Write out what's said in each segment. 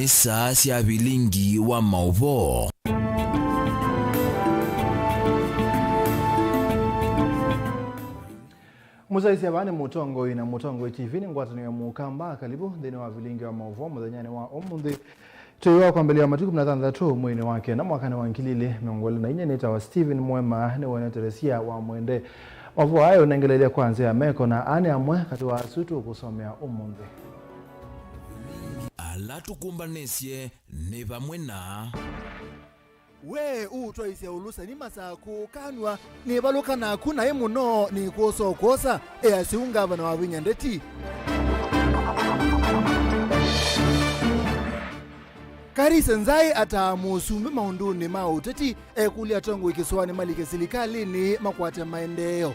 ni saa cia bilingi wa mauvo. Muzaisi abane mutongo ina mutongo TV ni ngwatani ya mukamba kalibu dhini wa bilingi wa mauvo mudhanyani wa omundi tuiwa kwa mbele ya matuku mnathandatu mwini wake na mwakani wa nkilili miongoli na inyenita wa Steven Mwema ni wane Teresia wa mwende wavu hayo nengelelea kwanza ya meko na ane amwe katuwa sutu kusomea omundi Alatu kumbanesye ne bamwena we utwaise ulusa ni masaku kanwa ni baluka na kuna emuno ni koso kosa asiunga bana wabinya ndeti Karisa nzai atamusumbe maunduni mauteti kulia tongo ikiswani malike silikali ni makwate maendeo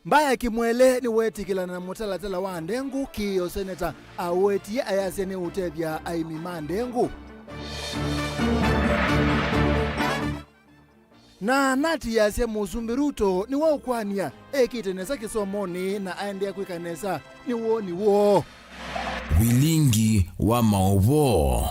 Mbaya kimwele ni weti kila na mutalatala wa ndengu kiyo seneta aweti ayasene utebya aimi mandengu na nati yase musumbi Ruto ni wao kwania kitenesa kisomoni na aende kwikanesa ni wo bilingi wa mauvo.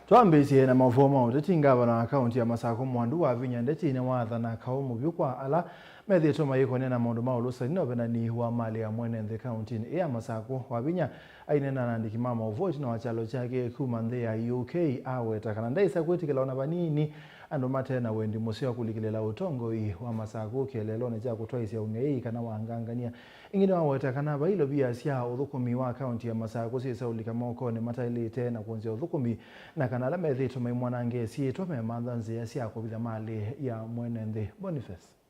Tuambisi na mavoma utetinga bana akaunti ya Masako mwandu wa vinya ndeti na watha na kaumu byukwa ala methi toma yiko nena maundu maulusa nino bena ni wa mali ya mwene the county ya Masako wa vinya ainena nandiki mama vote na wachalo chake kumandhe ya UK awe takananda isa kwetikela ona banini ando matena wendi musio kulikilela utongo wa Masako kelelo ne ja kutwaisi ya ungei kana wangangania ingine wa watakana ba ilo bia sia uthukumi wa county ya Masako sisa ulika moko ne mataili tena kuanzia uthukumi na kanala methi toma mwanange si tome mandhanzi ya sia kubila mali ya mwene Boniface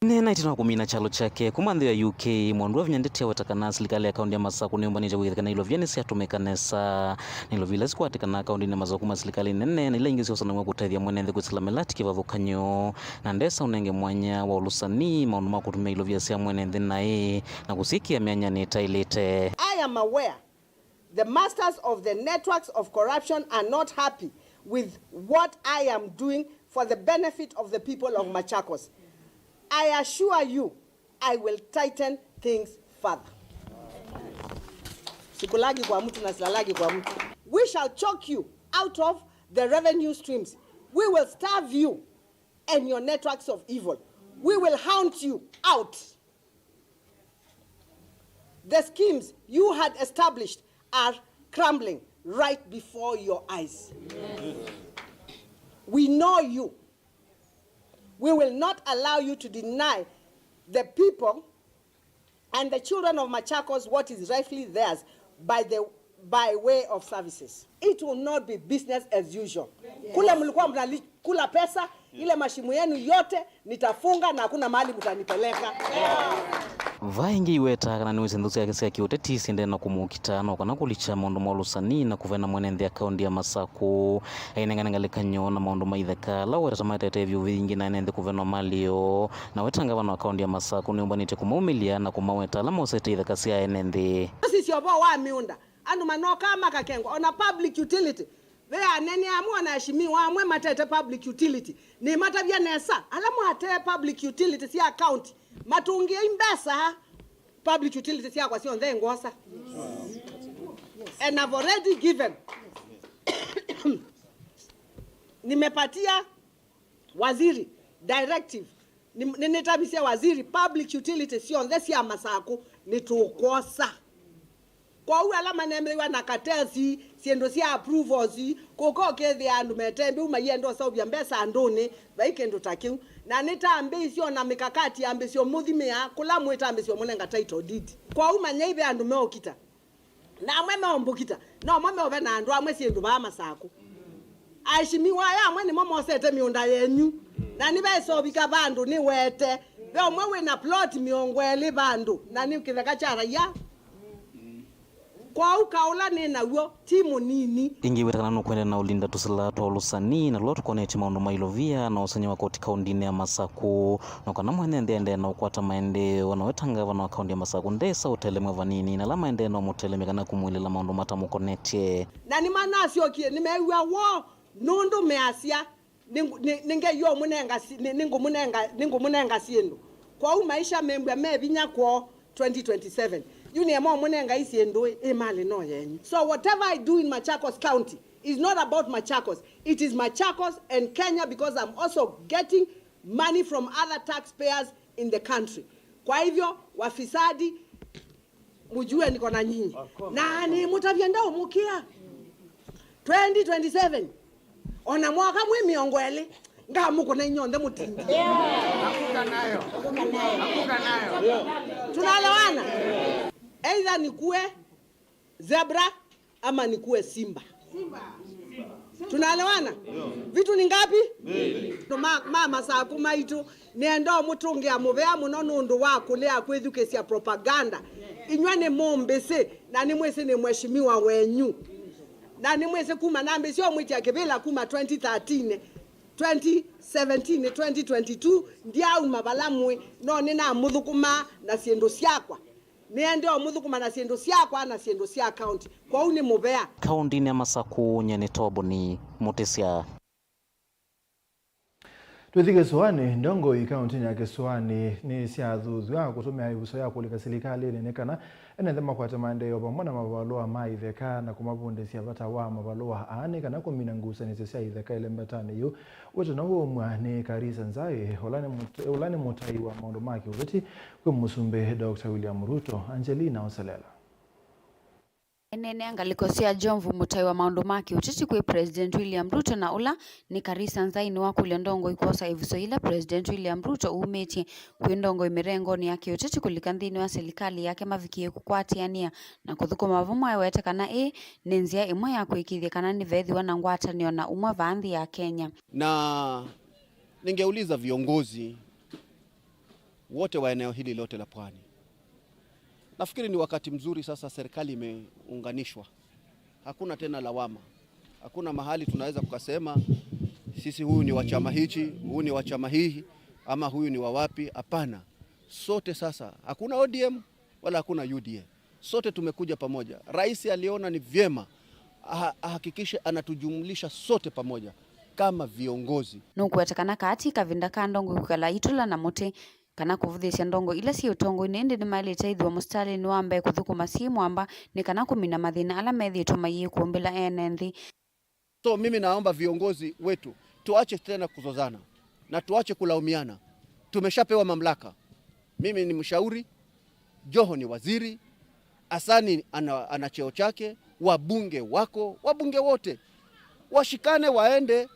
Nena itina kumina chalo chake kumandhi ya UK mwandu wa vinyandeti ya watakana silikali ya kaundi ya Masako niumba nija wikithikana ilo vyenesi ya tumekanesa nilo vila siku watikana kaundi na mazokuma silikali nene na ila ingisi wasana mwa kutaithia mwenende kusilamelati kivathukanyo na ndesa unenge mwanya wa ulusani maundu makutumia ilo vyasi ya mwenende na kusiki ya mianya ni tailite. I am aware the masters of the networks of corruption are not happy with what I am doing for the benefit of the people of Machakos. I assure you, I will tighten things further. Sikulagi kwa mtu na silalagi kwa mtu. We shall choke you out of the revenue streams. We will starve you and your networks of evil. We will hound you out. The schemes you had established are crumbling right before your eyes. Yes. We know you. We will not allow you to deny the people and the children of Machakos what is rightfully theirs by way of services. It will not be business as usual. Yes. Kula mlikuwa mnakula pesa, ile mashimu yenu yote nitafunga na hakuna mahali mtanipeleka. Yeah. Vaingi iweta kana niwezi nduzi ya kesi ya kioteti sinde na kumukita na wakana kulicha maundu maulusani na kuvena mwenende ya kaundi ya Masako ainenganengalika nyo na maundu maitheka la weta maitete vyu vingi na enende kuvena malio na wetanga wana kaundi ya Masako ni umbanite kumaumilia na kumaweta la mausete itheka siya enende sisi obo wa miunda anu manoka makakengo on a public utility Vea nene amu na heshimiwa amwe matete public utility ni matabia nesa alamu ate public utility si account matungi imbesa public utility si kwa sio ngosa. And I've already given nimepatia waziri directive ninetabisia waziri public utility sio ndesi ya Masako ni tukosa kwa uwe alama nemelewa na katezi siendo siya approvals koko kethi andu metembe umayendo sa ubya mbesa andone vaikendo takiu na nita ambisio na mikakati ambisio muthimia kula mwita ambisio munenga title deed kwa umanyaibe andu meokita na mweme ombukita no mweme ovena andu amwe siendo ba Masako aishimiwa ya amwe ni momo sete miunda yenyu na nibe sobika bandu ni wete be omwe we na plot miongwele bandu na ni kitheka cha raia kwa ukaula nena uo timu nini ingi wetakana nukwende na ulinda tusila to lusani na lotu konechi maundu mailovia na usanya wakoti kaundine ya Masako na kana mwenende na ukwata maende wanawetanga wana kaundi ya Masako ndesa uteleme vanini na lama ende na muteleme kana kumwilila maundu matamu koneche na ni manasi okie nimewa wo nundu measia ninge yo munenga ningu munenga siendo kwa u maisha membwa mebinya kwa 2027 yuni emo mwenenga isi endoi emali no yenyu. So whatever I do in Machakos County is not about Machakos. It is Machakos and Kenya, because I'm also getting money from other taxpayers in the country. Kwa hivyo wafisadi mujue niko na nyinyi. Na ni mutavyenda umukia 2027 ona mwaka mwe miongwele nga muko na nyonde mutindi. Akuka nayo. Tunalewana. Either nikue zebra ama nikue simba. Tunalewana? Vitu ni ngapi? Mama saa kuma itu niendo mutungia mubea muno nundu wako lea kwethukesia propaganda. Inywane mombese na ni mwese ni mheshimiwa wenyu. Na ni mwese kuma nambe sio mwiti ya kebela kuma 2013 2017 2022 ndia umabalamwe no nina muthukuma na siendo siakwa. Niende omuthukuma na siendo siakwa na siendo sia account kwa uni mubea kaunti ya Masaku Nyanetobo ni Mutesia. Twithige Swani ndongo ikaunti ya Swani ni siathuzwa kutumia ibuso ya kulika serikali nenekana enethema kwa tamande obamwe na mabaloa maitheka na kumabunde cia bata wa mabaloa ane kana kumina ngusanise cia itheka ile mbatane yo wote na huo mwane Karisa Nzai olane mutai wa maundu make ubeti kwa musumbe Dr. William Ruto Angelina Osalela. Enene angalikosia Jomvu mutai wa maundu make utiti kwe President William Ruto na ula ni Karisa Nzai ni wakule ndongo ikosa ivuso ila President William Ruto umeti kwe ndongo imirengo ni yake utiti kulikandhini wa serikali yake mavikie kukwatiania na kuthuko mavumo ya wete kana nenzia imwe ya kuikithia kana ni vethi wanangwata niona umwa vaandhi ya Kenya. Na ningeuliza viongozi wote wa eneo hili lote la Pwani. Nafikiri ni wakati mzuri sasa, serikali imeunganishwa. Hakuna tena lawama. Hakuna mahali tunaweza kukasema sisi huyu ni wa chama hichi, huyu ni wa chama hii, ama huyu ni wa wapi. Hapana. Sote sasa, hakuna ODM wala hakuna UDA. Sote tumekuja pamoja. Rais aliona ni vyema ahakikishe anatujumlisha sote pamoja kama viongozi. Nukuetekana kati kavinda kandongo kukala itula na mote kana kuvudhisha ndongo ila si utongo inende ni maile chaidhwa mustali ni wambe kuthukuma simu amba ni kana kumina mathina ala methi tumaye kuombela enenthi. So mimi naomba viongozi wetu tuache tena kuzozana na tuache kulaumiana. Tumeshapewa mamlaka. Mimi ni mshauri, Joho ni waziri, Asani ana cheo chake, wabunge wako, wabunge wote washikane waende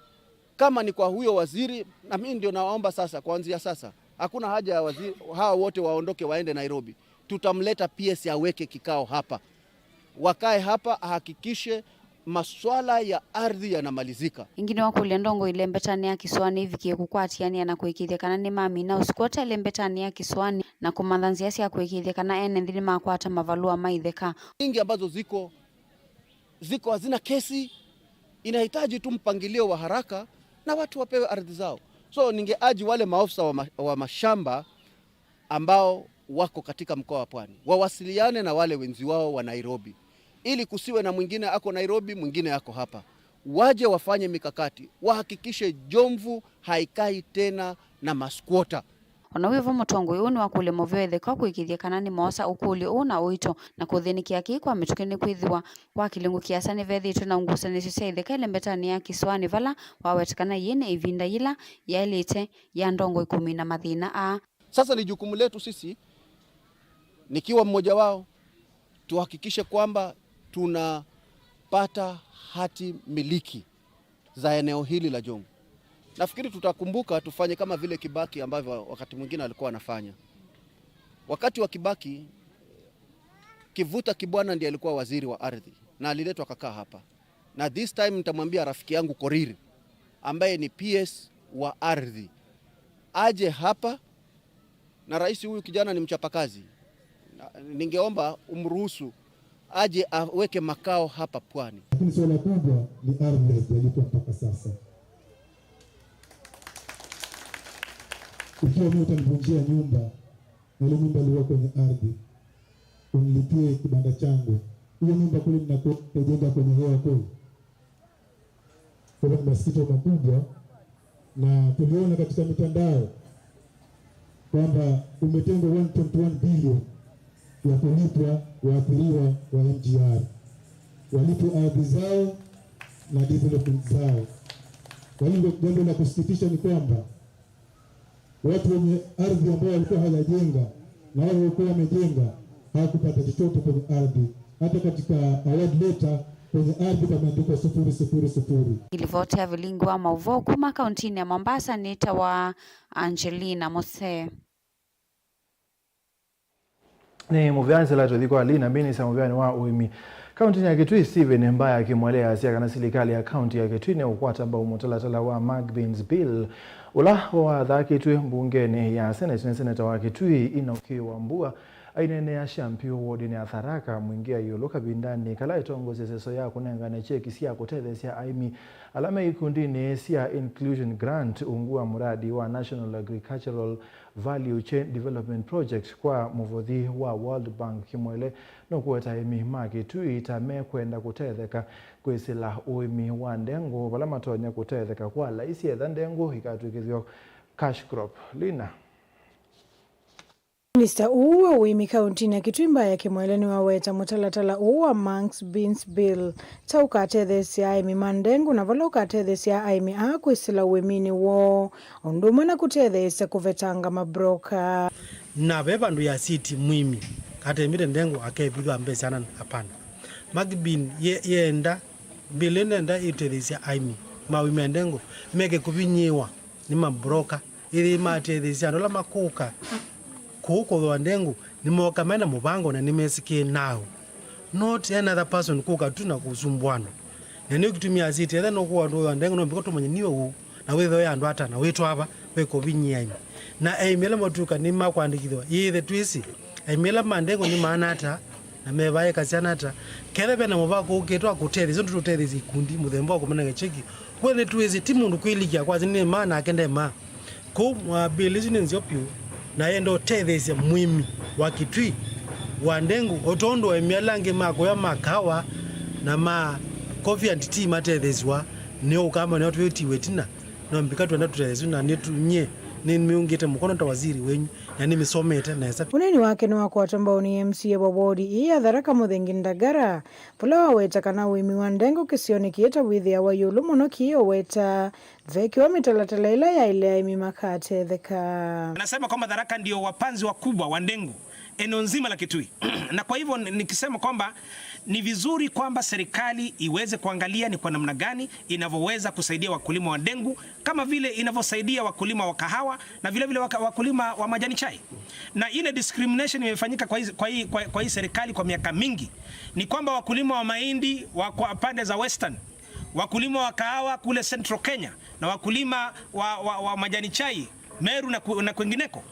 kama ni kwa huyo waziri. Na mimi ndio naomba sasa, kuanzia sasa hakuna haja ya waziri hao wote waondoke waende Nairobi. Tutamleta PS aweke kikao hapa, wakae hapa, ahakikishe maswala ya ardhi yanamalizika. Ingine wakule ndongo ile mbetani ya Kiswani hivi kie kukwatiania na kuikithia kana ni mami na usikota ile mbetani ya Kiswani na kumandhanzia sia kuikithia kana enenthi makwata mavalua maitheka nyingi ambazo ziko hazina kesi. Inahitaji tu mpangilio wa haraka na watu wapewe ardhi zao. So ningeaji wale maofisa wa mashamba ambao wako katika mkoa wa Pwani wawasiliane na wale wenzi wao wa Nairobi, ili kusiwe na mwingine ako Nairobi mwingine ako hapa. Waje wafanye mikakati, wahakikishe Jomvu haikai tena na maskwota. Onawivo mutongo yuni wakule movyo etheka kuikithia kana ni mosa ukuli una uito na kuthinikia kikwa mitukeni kwithiwa kwa kilingu kiasa ni vethitu na ungusanisi cia itheka ile mbetani ya Kiswani vala wawetekana yene ivinda ila yailite ya ndongo 10 na mathina. Sasa ni jukumu letu sisi, nikiwa mmoja wao, tuhakikishe kwamba tunapata hati miliki za eneo hili la Jomvu. Nafikiri tutakumbuka tufanye kama vile Kibaki ambavyo wakati mwingine alikuwa anafanya. Wakati wa Kibaki, Kivuta Kibwana ndiye alikuwa waziri wa ardhi na aliletwa kakaa hapa. Na this time nitamwambia rafiki yangu Korir ambaye ni PS wa ardhi aje hapa, na rais huyu kijana ni mchapakazi. Ningeomba umruhusu aje aweke makao hapa Pwani. Lakini swala kubwa ni ardhi haijalipa mpaka sasa. Ukiwa mimi utanivunjia nyumba, na ile nyumba iliyo kwenye ardhi, unilipie kibanda changu, hiyo nyumba kule ninakojenga kwenye hewa kule. Kuna masikito makubwa, na tuliona katika mitandao kwamba umetengwa 1.1 bilioni ya kulipwa waathiriwa wa MGR, walipwe ardhi zao na development zao. Kwa hiyo jambo la kusikitisha ni kwamba watu wenye ardhi ambao walikuwa hawajajenga na wale walikuwa wamejenga hawakupata chochote kwenye ardhi. Hata katika award letter kwenye ardhi pameandikwa 000. Ilivotea Vilingi wa Mauvoo kuma kauntini ya Mombasa, nita wa Angelina Mose. Ni muvyanzi la tudhiko alina mbini sa muvyani wa uimi. Kauntini ya Kitui Stephen Mbaya akimwelea asia kana serikali ya kaunti ya Kitui ne ukwata ambao mutalatala wa Magbins Bill ula wa dha Kitui mbungeni ya seneta wa Kitui Enoch Wambua ainene ya shampio wodi ni atharaka mwingia yolo kabindani kala itongoze seso ya kunengane cheki sia kutele sia aimi alame ikundini sia inclusion grant ungua muradi wa National Agricultural Value Chain Development Project kwa muvodhi wa World Bank kimwele no kuweta imi maki tuita me kwenda kutetheka kwesila uimi wa ndengo bala matonya kutetheka kwa laisi ya ndengo ikatuikizio cash crop lina. Minister uwa uimi kauntini ya Kitui Mbaya kimweleni waweta mutalatala uwa Magbins Bill taukatethesya aimi mandengu na vala ukatethesya aimi akwisila uimini wo unduma na kutethesya kuvetanga mabroka na bebandu ya city mwimi katembire ndengu akepigwa mbesana hapana. Magbin yenda Bill nenda itethesya aimi mawimi ndengu meke kubinyiwa ni mabroka ili matethesya ndola makuka kuko wa ndengu nimoka mena mubango na nimesikie nao not another person kuka tuna kusumbwana nene kutumia ziti then okuwa ndo wa ndengu no mbiko tumanye niwe u na wetho ya ndo ata na wetu aba weko binyi na emela motuka ni makwandikithwa yithe twisi emela mandengu ni manata na mebaye kasianata kele bena mubako uketwa kutere zo tutere zikundi muthembo kumena ngecheki kwene twisi timundu kwilikia kwazi ni maana akende ma ko mabilizi nzopio na yendo tethesya mwimi wa Kitui wa ndengu otondo emialange mako ya makawa na ma coffee and tea matetheswa ne ukama ne otweti wetina no mbikatwa na tutetheswa na netunye ni miungite mukono ta waziri wenyu na ni misometa na esa uneni wake ni wako atambao ni MCA wa wodi iya Tharaka Muthingi Ndagara pula waweta kana uimi wa ndengu kisioni kieta withia wa yulu muno kiyo weta veki wa mitalatala ila ya ile imi makatetheka. Anasema kwamba Tharaka ndio wapanzi wakubwa wa ndengu eneo nzima la Kitui na kwa hivyo nikisema kwamba ni vizuri kwamba serikali iweze kuangalia ni kwa namna gani inavyoweza kusaidia wakulima wa ndengu kama vile inavyosaidia wakulima wa kahawa na vile vile wakulima wa majani chai. Na ile discrimination imefanyika kwa hii serikali kwa miaka mingi ni kwamba wakulima wa mahindi wa pande za Western, wakulima wa kahawa kule Central Kenya na wakulima wa majani chai Meru na kwingineko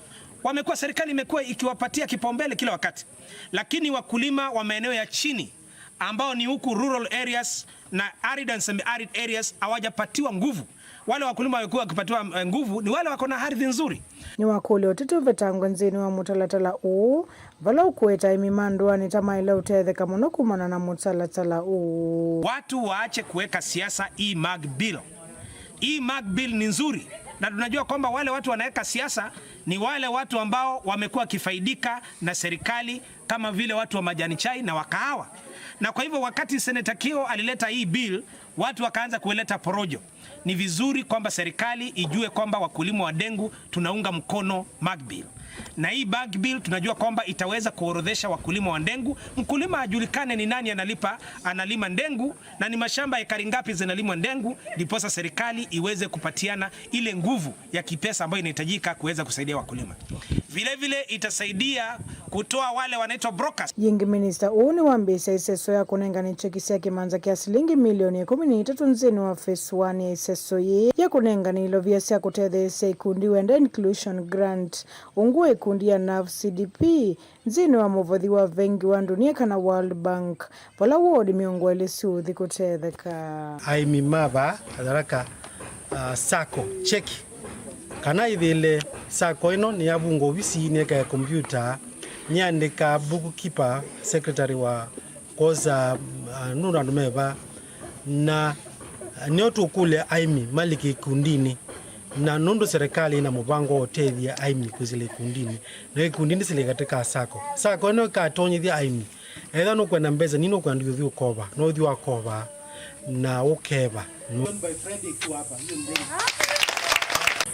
wamekuwa serikali imekuwa ikiwapatia kipaumbele kila wakati, lakini wakulima wa maeneo ya chini ambao ni huku rural areas na arid and semi-arid areas hawajapatiwa nguvu. Wale wakulima walikuwa wakipatiwa nguvu ni wale wako na ardhi nzuri. Ni wakuli otitu vetangwa nzini wa mutalatala uu vala ukueta imimandua ni tamaila utetheka muno kumana na mutalatala uu. Watu waache kuweka siasa hii Mag Bill. Hii Mag Bill ni nzuri. Na tunajua kwamba wale watu wanaweka siasa ni wale watu ambao wamekuwa kifaidika na serikali kama vile watu wa majani chai na wakahawa. Na kwa hivyo wakati Senator Kio alileta hii bill, watu wakaanza kuleta porojo. Ni vizuri kwamba serikali ijue kwamba wakulima wa ndengu tunaunga mkono Mag Bill. Na hii Mag Bill tunajua kwamba itaweza kuorodhesha wakulima wa ndengu. Mkulima ajulikane ni nani analima ndengu na ni mashamba ekari ngapi zinalimwa ndengu, ndiposa serikali iweze kupatiana ile nguvu ya kipesa ambayo inahitajika kuweza kusaidia wakulima. Vile vile itasaidia kutoa wale wanaitwa brokers. Yingi minister uni wambisa iseso ya kunenga ni chekisi ya kimanza kia shilingi milioni 13 nzini wa phase 1 ya iseso ye ya kunenga ni ilovia siya kutethesya ikundi wenda inclusion grant ungue ikundi ya NAV CDP nzini wa muvodhi wa vengi wa dunia kana World Bank pala wodi miongo elisiuthi kutetheka. Aimi maba Tharaka sako cheki kana ithile sako ino ni abungo ofisi neka ya computer nyandika bookkeeper secretary wa koza nura ndumeba na nyoto kule aimi maliki kundini na nundu serikali ina mubango otethia aimi kuzile kundini na kundini sile katika sako no katonyithia aimi etha no kwenda mbeza nino kwenda yuthi ukoba no uthi wakoba na ukeba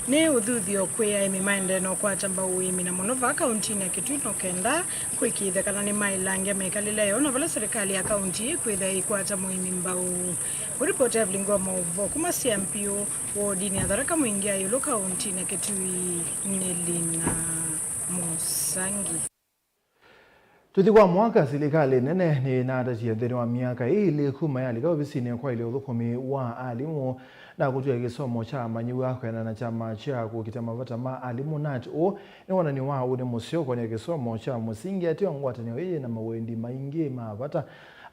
ni uthuthio kwi aimi maende no kwa chamba uimi na monova akaunti ya Kitui no kenda kwikithe kana ni mailange mekalile yo no vala serikali ya akaunti kwitha ikwacha muimi mbau uripoti avlingwa mauvo kuma CMPO wodini atharaka mwingia yulo kaunti ya Kitui Nilina Musangi. Tuthikwa mwaka serikali nene ni nadacia thini wa miaka ili kuma yalika obisini kwa ile uthukumi wa alimu na kutua gisomo cha manyiwa kwenda na chama cha kukita mavata ma alimu NAT o ni wanani wao ni musio kwa gisomo cha musingi atio ngwatanio hii na mawendi maingi mavata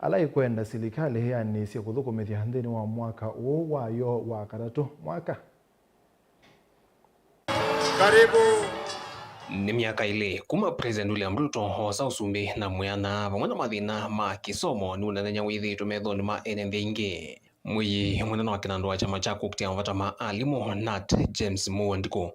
alai kwenda serikali yani si kuthukumithia thini wa mwaka o wayo wa karatu mwaka. Karibu ni miaka ile kuma President William Ruto hosa usumbi na mwana pamwe mathina ma kisomo ni unanenya withi tumethoni ma enende ingi mwi mwana wa kinando wa chama cha kukutia mavata ma alimu NAT James Muwandiko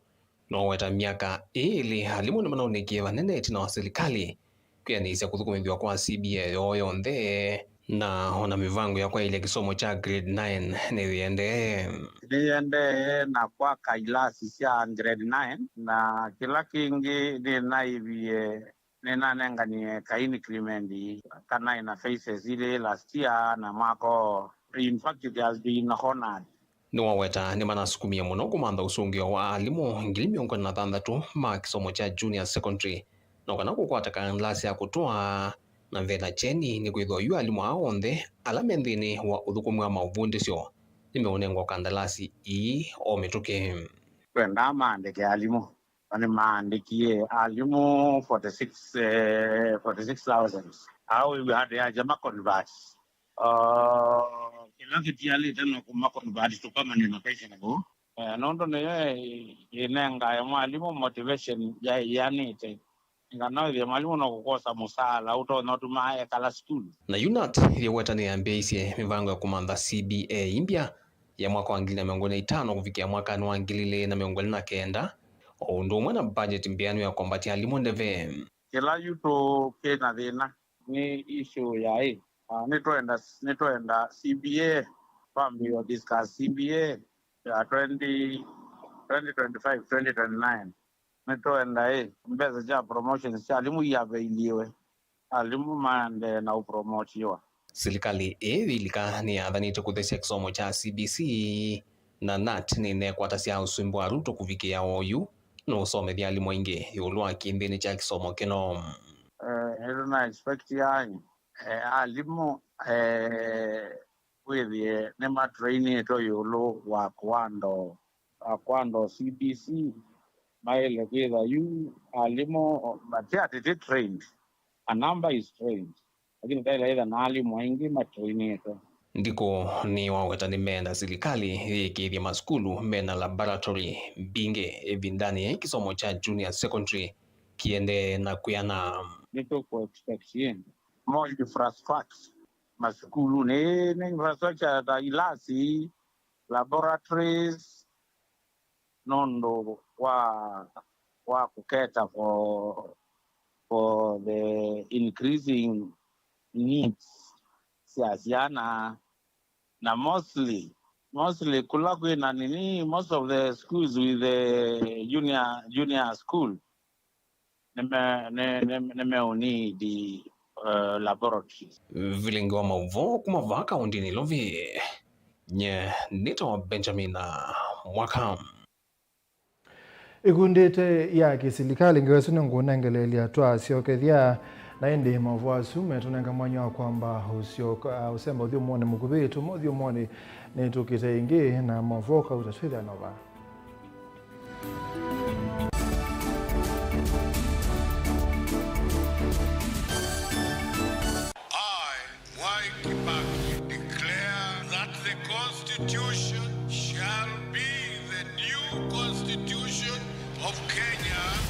no weta miaka ile alimu ni manaonikie vanene tina wa serikali kwianisia kuthukumithwa kwa CBA yoyo nthe na ona mivango ya kwa ile kisomo cha grade 9 niende na kwa kailasi cia grade 9 na kila kingi ni naivie nena nenganie ka increment kana ina faces ile last year na mako in fact it has been honored. No weta ni manasukumia muno kumanda usungio wa alimu ngili miongo na thandatu ma kisomo cha junior secondary no kana kukwata kanlasi ya kutoa na vena cheni ni kwithwa yu alimu aonthe ala menthini wa uthukumi wa mauvundisyo nimeonengwa kandalasi ii o mituki kwenda maandike alimu ani maandikie alimu 46,000 au we had ya jama convert kila kitiali tena kuma convert to kama ni na pesa ngo nondo ne inenga ya mwalimu motivation ya nite ngana ya mwalimu na kukosa musala auto not my kala school na UNAT ile wetani ambeise mivango ya kumanda CBA impya ya mwaka wa 2025 kufikia mwaka wa 2029 ndo mwana budget mbiano ya kombatia alimu ndeve kila yuto kena thina ni issue ya hii nitoenda CBA family or discuss CBA 2025 2029 nitoenda mbeza ja promotion si alimu yaveiliwe alimu mande na upromotiwa serikali ilika ni adhanite kuthesia kisomo cha CBC na NAT ni nekwatasia usumbu wa Ruto kufikia oyu no usomethia alimu ingi yulwa kindini cha kisomo kino na expect yani alimu withie nema training to yulu wa kwando CBC maile kwitha yu alimu matiati trained a number is trained lakini kaila na alimu wengi matraining to ndiko ni waweta ni menda serikali ikithia maskulu mena laboratory binge evindani ya kisomo cha junior secondary kiende na kuyana nito kwa expectation more infrastructure maskulu ne infrastructure da ilasi laboratories nondo wa kuketa for the increasing needs siasiana na mostly kula kwina nini most of the schools with the junior school nemeoni the laboratories vilingo mauvo kumava kaunti ni lovi nye nito Benjamin mwaka ikundite ya kiserikali ngewesune ngunengelelia twa siokethia na indi mavua sume tunenga mwanyo kwamba usemba uthio mwone mukubitu muthio mwone ni tukite ingi na mavoka utatwithia nova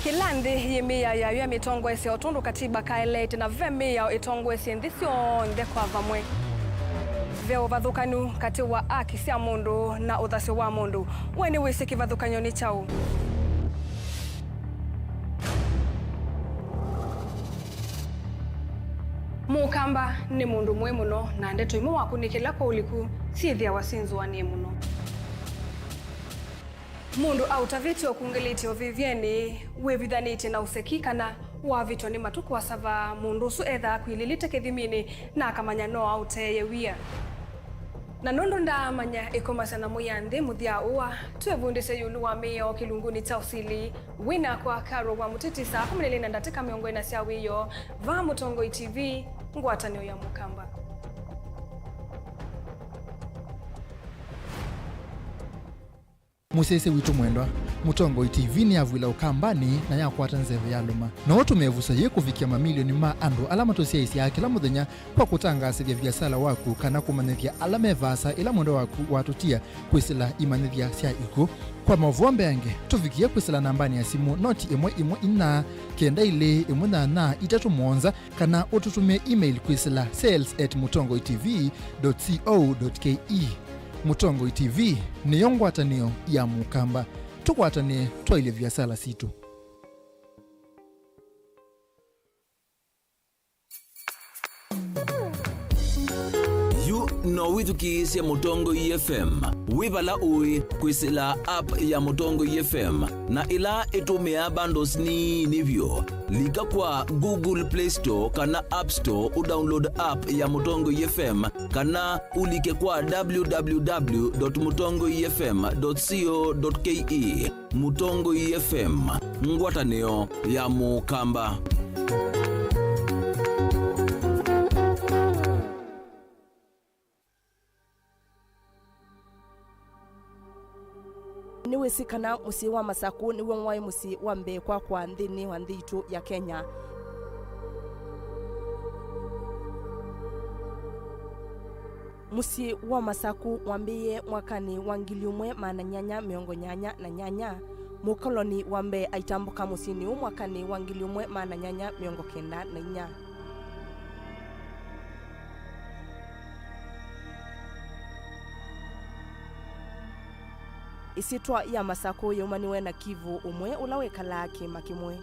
Kilandi yimia ya mitongo ese otundu katiba kaelete na vemia itongo ese ndisio nde kwa vamwe vya uvathukanu kati wa aki cia mundu na uthasyo wa mundu weni wisi kivathukanyo ni chau. Mukamba ni mundu mwe muno na ndeto imwe wakunikila kwa uliku sithia wasinzuanie muno. Mundu autavitio kungelitio vivyeni wevithanite na usekikana wavitwa ni matuku wa sava mundu usu etha kwililite kithimini na akamanya no auteye wia. Na nondo ndamanya ikomasana muyanthi muthia uwa twevundise yulu wa mio kilunguni cha usili wina kwa karo wa mutitisa 12 ndatika miongo ina cia wiyo va Mutongoi TV ngwatanio ya Mukamba. Musese witu mwendwa Mutongoi TV ni avwila ukambani na yakwata nzeve ya luma no tumevusa ye kuvikia mamilioni ma andu alama tosia isi ya kila muthenya kwa kutangasithia biasala waku kana kumanithia alama evasa ila mwendo waku watutia kwisila imanithia sia iku kwa mavombe yange tuvikia kwisila nambani ya simu noti imwe ina kenda ile imwe na itatu monza kana ututume email kwisila sales@mutongoitv.co.ke. Mutongoi TV ni yongwatanio ya Mukamba. Tukwatane twaile biasala situ. No witukisya Mutongoi FM wibala ui kwisila app ya Mutongoi FM na ila itumia bundles ni nivyo lika kwa Google Play Store kana App Store udownload app ya Mutongoi FM kana ulike kwa www.mutongoifm.co.ke. Mutongoi FM ngwatanio ya Mukamba. Niwesikana musi wa Masaku ni wongwai musi wa mbe kwa nthini wa nthitu ya Kenya. Musi wa Masaku wambiye mwakani wa 1888 mukoloni wa mbe aitambuka musini mwakani wa 1894. Isitwa ya Masaku yumaniwe na Kivu umwe ulawekala kima kimwe.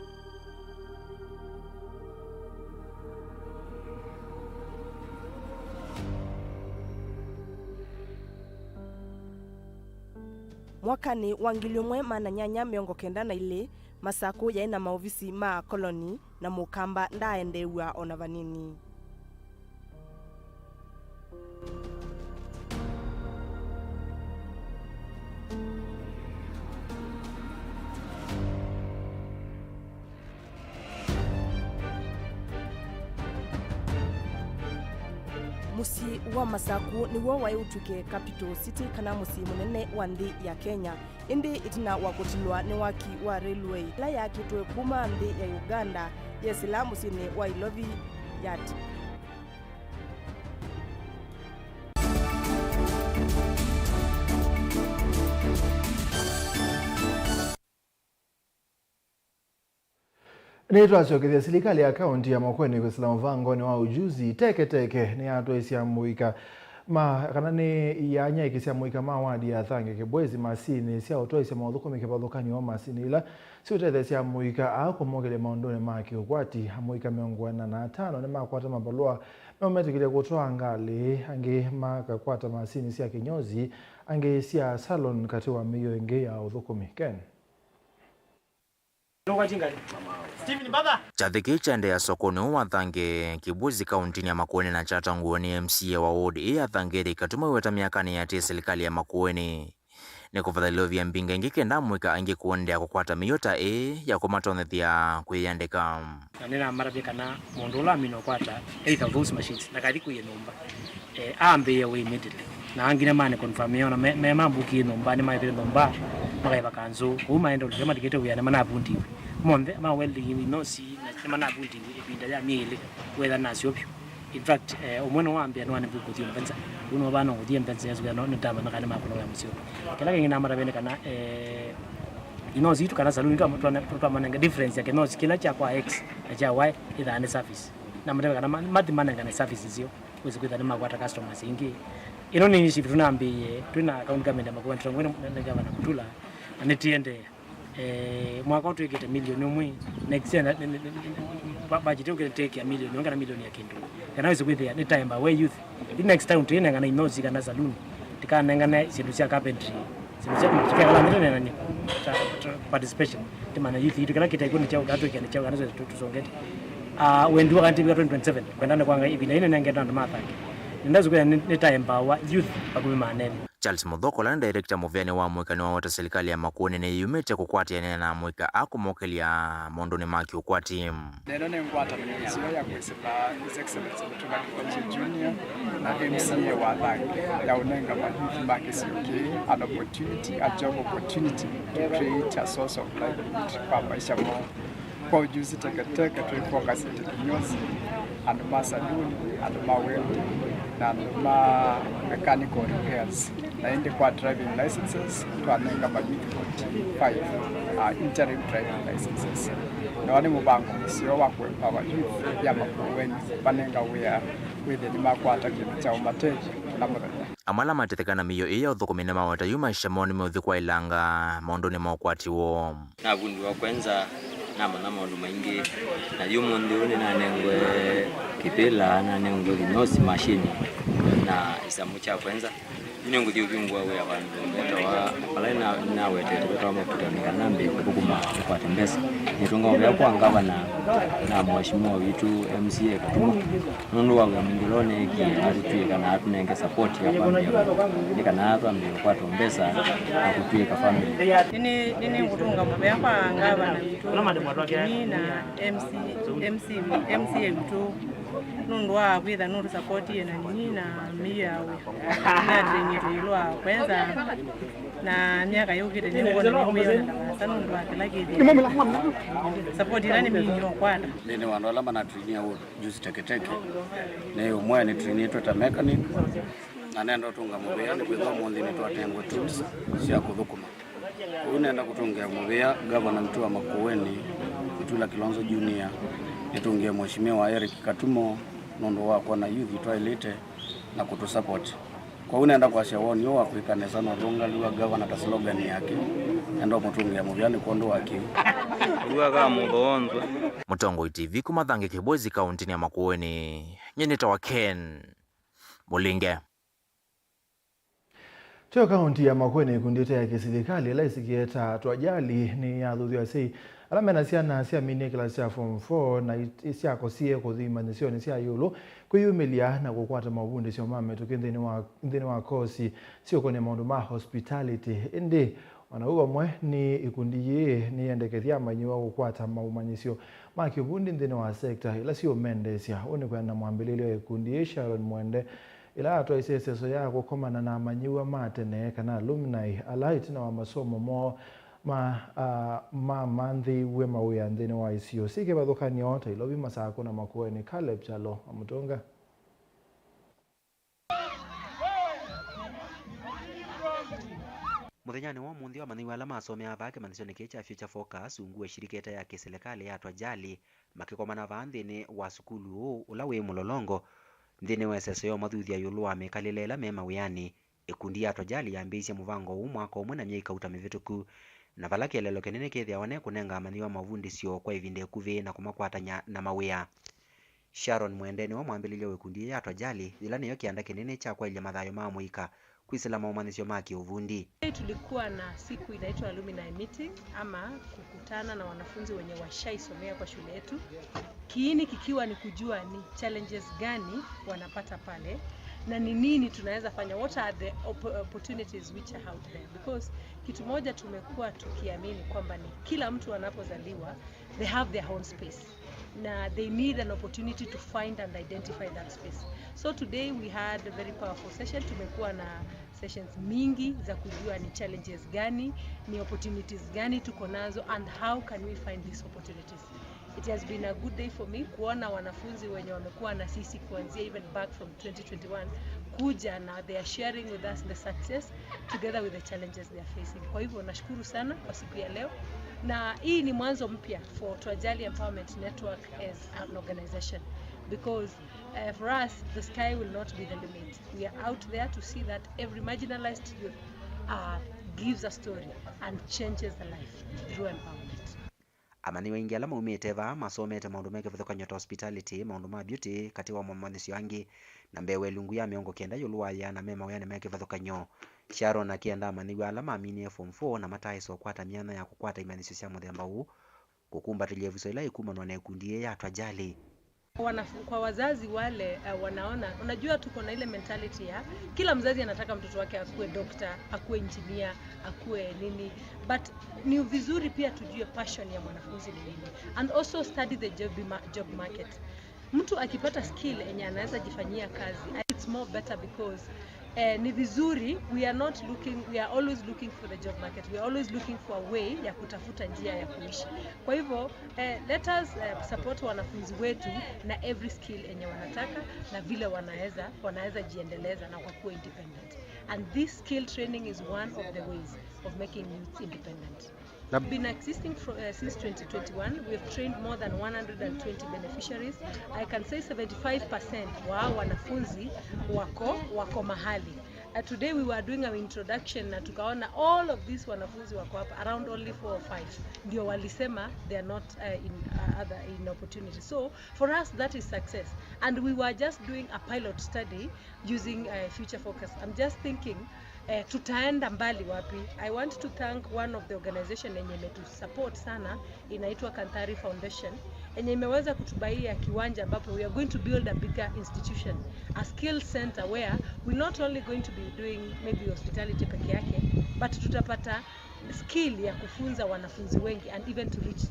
Mwakani wa 1892 Masaku yaina maofisi ma koloni na Mukamba ndaendewa ona vanini. Musi wa Masaku ni wo waiutuke capital city kana musi munene wa nthi ya Kenya. Indi itina wakutilwa ni waki wa railway la yakitwe kuma nthi ya Uganda yesila musini wa Ilovi yard. Nitwacokethia serikali ya kaunti ya Makueni kwisila muvangoni wa ujuzi teke ni atwaisya muika kana ni yanya ikisya muika mawadi ya thange kibwezi masini sia utwaisya mauthuku kivathukani wa masini ila si utethesya muika akumogele maundoni maki ukwati muika 45 ni makwata mabalua memetikile kutwa ngali angi makakwata masini sia kinyozi angi sia salon kati wa miyo ingi ya uthukumi Ken. Chathiki chende ya sokoni wa thange kibuzi kauntini ya Makueni na chata nguoni MCA wa ward ya thangeri katuma weta miakani ya tia serikali ya Makueni. Ni kufadhalio vya mbinga ingike ndamwika angi kuondea kukwata miyota ya kumatonethia kuyandeka. Nina marabika na mondula mino kwata 8,000 machines na kadi kuye nomba. Ambe ya we immediately. Na angina mane confirm yona me mambuki nomba ni maipire nomba makaiba kanzo umaenda ulema dikete uyana manabundi. Monde ma welding we no see na manabundi ibinda ya miele whether nasiyopyo. In fact umwana wambia no ane buku tiyo mpenza uno bana ngodiye mpenza yazo no ntama nakane makono ya musyo kila ngina marabene kana inozi itu kana saluni kama mtu mananga difference yake nozi kila cha kwa x na cha y ida ane service na mtu kana mati mananga na services hiyo uweze kuidhani makwata customers ingi ino ni shifu tunambiye tuna kaunti government amakuwa ntongwene na governor Mutula anetiende mwaka wetu ikete milioni umwe next year budget yake take ya milioni ngana milioni ya kindu yanaweza kwithia ni time by youth the next time tena ngana inozi kana saloon tikana ngana sindu cia carpentry sindu cia kutika kala mtu nani participation timana youth itu kana kita ikoni chao gato kiani chao kana tusongete when do kanti 2027 kwenda kwanga ibina ine nangenda na matha ndazo kwa ni time by youth akumi manene. Charles Muthoko na director muvyani wa mwikani wa wata serikali ya Makueni ni yumete kukwatiana na mwika akumokelia mondoni maki ukwati neno ne ngwata mnyezio ya kwesela His Excellency Mutula Kilonzo Junior na MCA wa Thange ya unenga youth market UK an opportunity, a job opportunity to create a source of livelihood kwa maisha mo kwa ujuzi teketeke tuifocus kinyozi and masaluni and maweldi na mechanical repairs na indi kwa driving licenses tuanenga youth 45 interim driving licenses na wani mubango sio wa kuempower youth ya Makueni panenga within makwata kintu cha umateji na muthenya amala matetekana miyo iya uthukumine mawata yuma shamoni meuthi kwa ilanga mondoni maukwati wo na vundi wa kwanza na maundu maingi na yumo ndione na nengwe kipela na nengwe kinyosi machine na isamu cha kwanza ine nguthi ubingwa we abantu betawa alaina na wetete betawa makutamika nambe kubukuma kwa tembesa nitunga wa kwa ngavana na mheshimiwa wetu MCA Katumo nundu wa mingilone ki atutwika na atunenge support ya family nikana atu ambe kwa tembesa akutwika family nini ngutunga mabya kwa ngavana wetu na MCA wetu nundu wa kwitha nundu support ye na nini na miyawe na drenyeto ilwa kwanza na miaka yokite ningona nimuyona ndabasa nundu wa kila kidi support irani minyo kwanda nene wandu alama na training wo juice teketeke ne umwe ni training to ta mechanic na nendo tunga mubea ni kwitha mundi ni twatengwe tools cia kuthukuma unenda kutungia mubea governor mtu wa Makueni Mutula Kilonzo Junior nitungia mheshimiwa Eric Katumo nondo wako na youth toilet na kutu support kwa unaenda kwa shawoni yo Afrika sana ronga liwa governor ta slogan yake ndo mutungia muvyani kondo wake liwa kama mudonzo Mutongo TV kumathange Kibwezi kaunti ya Makueni nyeneta wa Ken Mulinge Tio kaunti ya Makueni kundite ya kiserikali la isikieta twajali ni yathuthia sei alamena ciana cia mini class ya form 4 na cia kosie kuthima nisioni cia yulu kuyumilia na gukwata mavundi cio mame tukindini wa kosi cio kone maundu ma hospitality indi wanauga mwe ni ikundi ye ni endekethia manyiwa gukwata maumanyisio ma kivundi ndini wa sector ila cio mendesia oni kwenda mwambililio ikundi Sharon Mwende ila atwa iseseso ya gukomana na manyiwa matene kana alumni alaitina wa masomo mo manthi we mawia ndini wa isio sike bathukani yote ilobi masako na Makueni Caleb Chalo amutonga Muthenyani wa munthi wa manyiwa ala masome abake manisioni kecha future focus ungue shiriketa ya kiserikali ya twajali makikomana vanthini wa sukulu ula wi mulolongo ndini wa SSO mathuthia yulu wa mekalilela mema wiani ikundi ya twajali yambisya muvango huu mwaka umwe na myaka utamivituku na vala kielelo kinene kithia wane kunenga manyiwa mavundi sio kwa ivinde kuvi na kumakwatanya na mawia. Sharon Mwende ni wa mwambililio wikundi ya twajali ila niyo kianda kinene cha kwa ile mathayo ma muika kwisila maumanisyo maki uvundi. Tulikuwa na siku inaitwa alumni meeting ama kukutana na wanafunzi wenye washaisomea kwa shule yetu. Kiini kikiwa ni kujua ni challenges gani wanapata pale na ni nini tunaweza fanya, what are the opportunities which are out there, because kitu moja tumekuwa tukiamini kwamba ni kila mtu anapozaliwa they have their own space na they need an opportunity to find and identify that space. So today we had a very powerful session. Tumekuwa na sessions mingi za kujua ni challenges gani, ni opportunities gani tuko nazo and how can we find these opportunities. It has been a good day for me kuona wanafunzi wenye wamekuwa na sisi kuanzia even back from 2021 kuja na they are sharing with us the success together with the challenges they are facing. Kwa hivyo nashukuru sana kwa siku ya leo, na hii ni mwanzo mpya for Twajali Empowerment Network as an organization. because for us, the sky will not be the limit. We are out there to see that every marginalized youth gives a story and changes the life through empowerment. Amani wengi ala maumite va masomete maundu meke vithuka nyota hospitality maundu ma beauty kati wa mamanisyo yangi na mbewe lungu ya miongo kenda yuluwaya na mema wayane meke vithuka nyo Sharon akienda amani ala maamini form 4 na mataiso kwata miana ya kukwata imanisyo cia muthemba huu kukumba televiso ila ikumanwa na ikundie ya twajali. Kwa wazazi wale wanaona, unajua tuko na ile mentality ya kila mzazi anataka mtoto wake akuwe doctor, akuwe engineer, akuwe nini, but ni vizuri pia tujue passion ya mwanafunzi ni nini, and also study the job market. Mtu akipata skill yenye anaweza jifanyia kazi, it's more better because ni vizuri, we are always looking for the job market. We are always looking for a way ya kutafuta njia ya kuishi. Kwa hivyo, let us support wanafunzi wetu na every skill yenye wanataka na vile wanaweza jiendeleza na kuwa independent. And this skill training is one of the ways of making youth independent. We've been existing since 2021. We've trained more than 120 beneficiaries. I can say 75% wa wanafunzi wako mahali. Today we were doing our introduction na tukaona all of these wanafunzi wako hapa, around only 4 or 5 ndio walisema they are not in opportunity. So for us that is success, and we were just doing a pilot study using Future Focus. I'm just thinking tutaenda mbali wapi. I want to thank one of the organization yenye imetu support sana, inaitwa Kanthari Foundation, yenye imeweza kutubaia kiwanja ambapo we are going to build a bigger institution, a skill center where we not only going to be doing maybe hospitality peke yake, but tutapata skill ya kufunza wanafunzi wengi and even to reach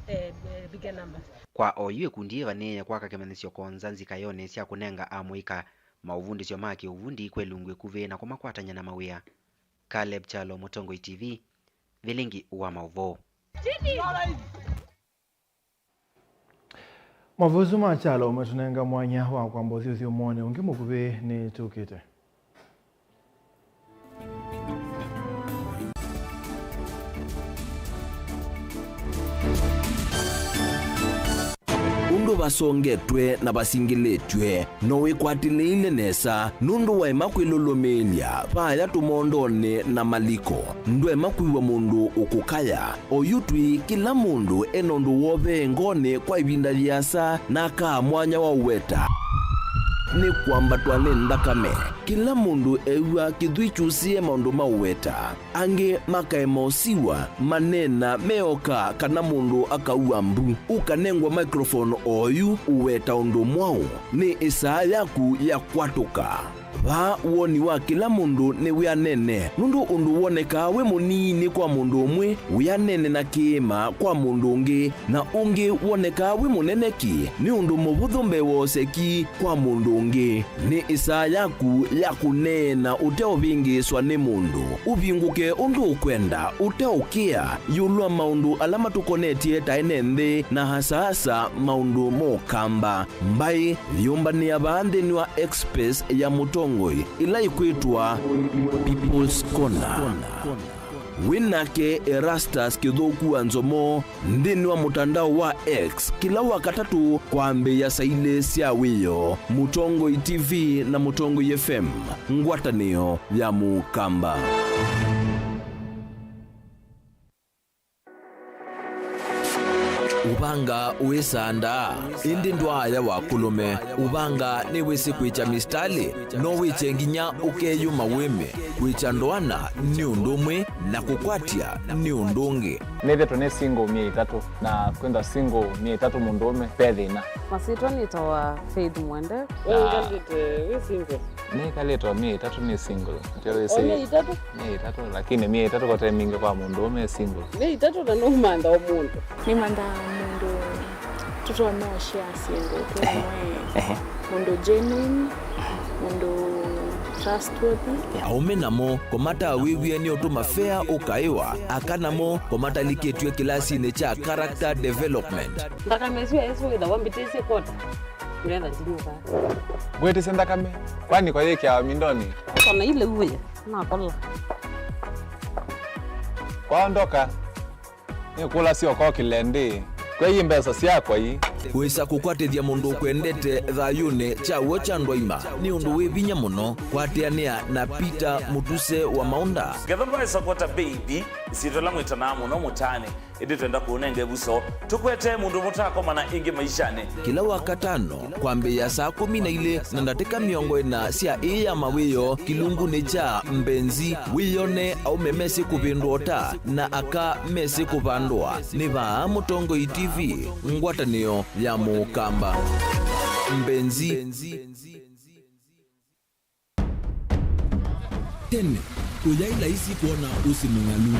bigger numbers. Kwa oyue kundie vaneye kwa kakemenisyo konzanzi kayone cia kunenga amwika mauvundi cio make uvundi kwelungwe kuve na kumakwatanya na mawia. Caleb Chalo, Mutongo TV, Vilingi wa Mauvo. Mavuzu machalo umetunenga mwanya wa kwa mbozi uziumone ungimukuve ni tukite. Undu basongetwe na basingiletwe no ikwatileile nesa nundu wa imakwilulumilia paya tumondone na maliko ndu emakwiwa mundu ukukaya oyutwi kila mundu enondu wobe ngone kwa ibinda lyasa na kaa mwanya wa uweta ni kwamba twanenda kame kila mundu ewa kithwichusie maundu mauweta ange makaemosiwa manena meoka kana mundu akaua mbu ukanengwa microphone oyu uweta undu mwau ni isaa yaku ya kwatuka va woni wa kila mundu ni wianene nundu undu woneka we munini kwa mundu umwe wianene na kiima kwa mundu ungi na ungi woneka we muneneki ni undu muvuthu mbewoseki kwa mundu ungi ni isaa yaku ya kunena uteovingiswa ni mundu uvinguke undu ukwenda uteukia yulwa maundu ala matukonetie taine nthi na hasa maundu mokamba mbai vyumbania vaanthini wa express ya Mutongo ila ikwitwa People's Corner. Winake Erastus Kithuku wa Nzomo ndini wa mutandao wa X kila wakatatu kwa mbe ya saile sia wiyo Mutongo TV na Mutongo FM ngwatanio ya Mukamba. Ubanga uisanda indi ndwaya wa kulume ubanga ni wisi kwicha mistali no wiche nginya ukeyuma wime kwicha ndwana ni undumwe na kukwatia ni undungi nithe tune single 300 na kwenda single 300 mundume pethina masitwa nitawa Faith Mwende we single ni kaletwa 300 ni single ndio ise ni 3 lakini 300 kwa mingi kwa mundume single ni 3 na no manda omuntu ni manda mundu tuto no share single tuwe mundu genuine mundu trustworthy aume namo komata wiwie ni otuma fair ukaiwa akanamo komata liketwe kilasi ne cha character development ndaka mezu yesu ida wambitese kota nenda tinuka gwete senda kame kwani kwa yeke ya mindoni kona ile uwe na kola kwaondoka ni kula sio kwa kilende kwa hii mbesa siakwa hii wisa kukwatithia mundu kwendete thayune chawo cha ndwaima ni undu wi vinya muno kwatiania na Peter Mutuse wa Maunda gethomba isokota baby isitola mwitana muno mutane idi twenda kuunenge buso tukwete mundu mutako mana ingi maishane kila wakatano kwambia saa 12 na ndatika miongo ina sia iya mawiyo kilungu ni cha mbenzi wiyone au memesi kupindota na aka mesi kupandwa ni vaa Mutongo TV ngwatanio ya Mukamba mbenzi tene ujaila isi kuona usimungalu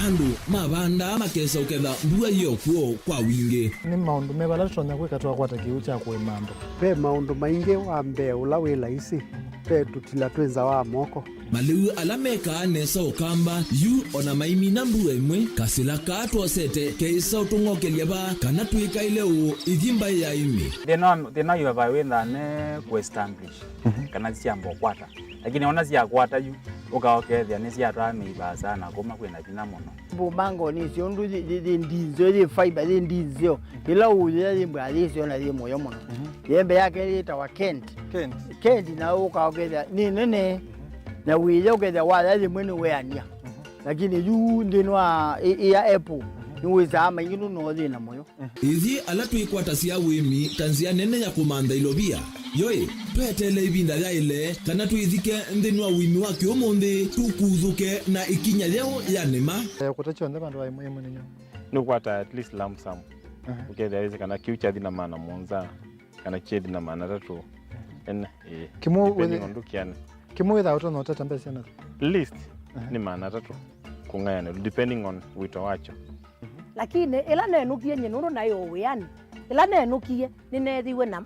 andu mabanda makesa uketha mbua hiyo kuo kwa wingi ni maundu mebala tutonya kwikatwa kwata kiu cha kuimando pe maundu maingi wa mbe ula wila isi pe tutila twenza wa moko maliu alameka nesa ukamba yu ona maimi na mbua imwe kasila katwa sete keisa utungokelia ba kana tuika ile u ithimba ya imi thina yu vawitha ne kuestablish kana ciambo kwata lakini ona cia kwata yu ukaokethia ni ciatwa miiba sana kuma kwina thina muno bumango ni ciondu ndizo ri fiber ri ndizo ila uya ri mbali cio na ri moyo muno yembe yake ri tawa Kent na ukaokethia ni nene na wile ukethia wala ri mwene weania lakini yu ndinwa ya Apple niweza ama yinu no ri na moyo ithi ala twikwata cia wimi tanzia nene ya kumanda ilobia yoe twetele ibinda ya ile kana twithike nthini wa wimi wa kiumuthi tukuthuke na ikinya leo ya nema kutacho ndema ndo wa muhimu ninyo ni kwata at least lump sum ukethia hizi kana kiucha thina maana monza kana chedi na maana tatu en kimu ndukiana kimu witha uto no tata mbese na list ni maana tatu kungayana depending on wito wacho lakini ila nenukie nyenuru nayo wiani ila nenukie ninethiwe na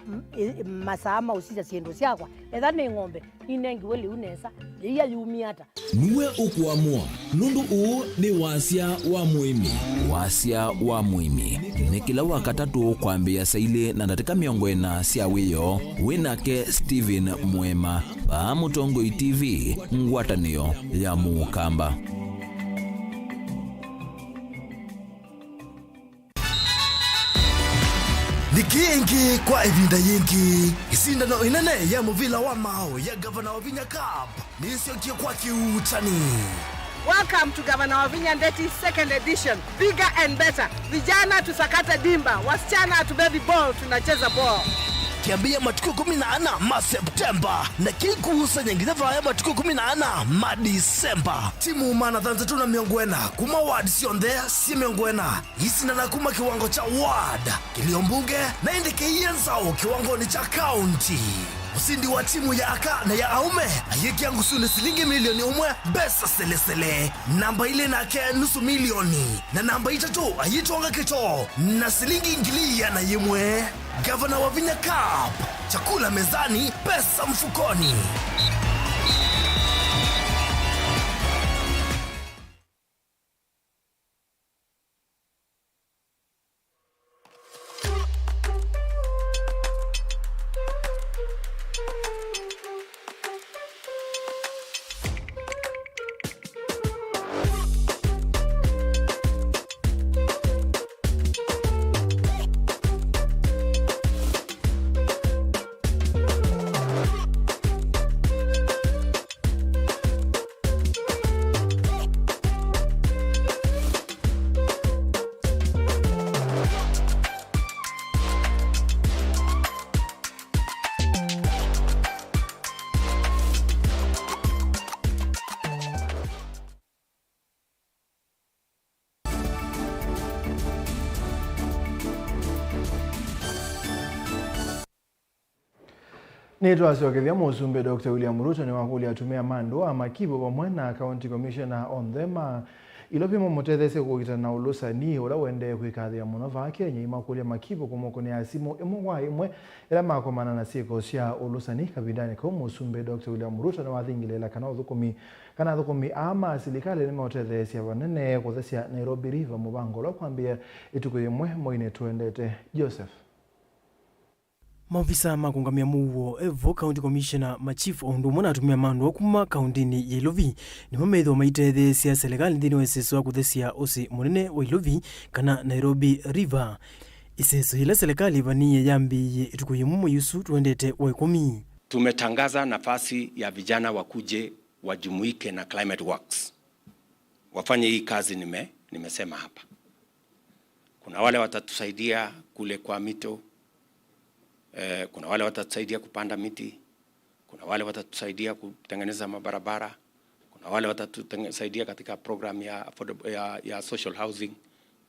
masama usija ciendu ciakwa etha ni ng'ombe inengiwe liu nesa iya yumiata niwe ukuamua nundu uu ni wasia wa muimi ni kila wakatatu kwambia saile na ndatika miongo ina cia wiyo winake Steven Mwema pa Mutongo TV ngwatanio ya Mukamba Nikiingi kwa evinda yingi isindano inene ya muvila wa mao ya Gavana wa Vinya Cup nisionkie kwa kiutani. Welcome to Gavana wa Vinya Ndeti second edition, bigger and better. Vijana tusakate dimba, wasichana tubebe ball, tunacheza ball. Kiambia matukio 14 ma Septemba na kikuhusa nyingine vaya matukio 14 ma Disemba. Timu mana dhanza tuna miongwena kuma ward siondea si miongwena isina na kuma kiwango cha ward kiliombunge na indike yenzao kiwango ni cha county. Usindi wa timu ya aka na ya aume ayeki yangu sune silingi milioni umwe besa selesele namba ile na ke nusu milioni na namba itatu ayitonga kito na silingi ingilia na yimwe. Gavana wa Vinya Cup, chakula mezani, pesa mfukoni. Nitwa asiokethia musumbe Dr. William Ruto ni wakuli atumia mando ama kibo pamwe na County Commissioner on them ilopimo mutethese kugita na ulusani ula wende kwikathia muno va Kenya imakulia makibo kumoko ni asimu imwe imwe ila makomana na siko cia ulusani kabindani ko musumbe Dr. William Ruto na wathingilela kana thukumi ama silikali ni mutethese vanene kuthesia Nairobi River mubango lo kwambia ituko imwe moine tuendete Joseph Maofisa makungamia muwo Evo County Commissioner machief ondo mwana atumia mandu kuma kaundini ya Ilovi ni mametho maithe cia serikali ndini weseso akuthesia osi munene wa Ilovi kana Nairobi River. Iseso ile serikali vaniye yambi itukuyimumu yusu tuendete wa 10. Tumetangaza nafasi ya vijana wakuje wajumuike na Climate Works. Wafanye hii kazi nimesema hapa. Kuna wale watatusaidia kule kwa mito. Kuna wale watatusaidia kupanda miti. Kuna wale watatusaidia kutengeneza mabarabara. Kuna wale watatusaidia katika program ya social housing.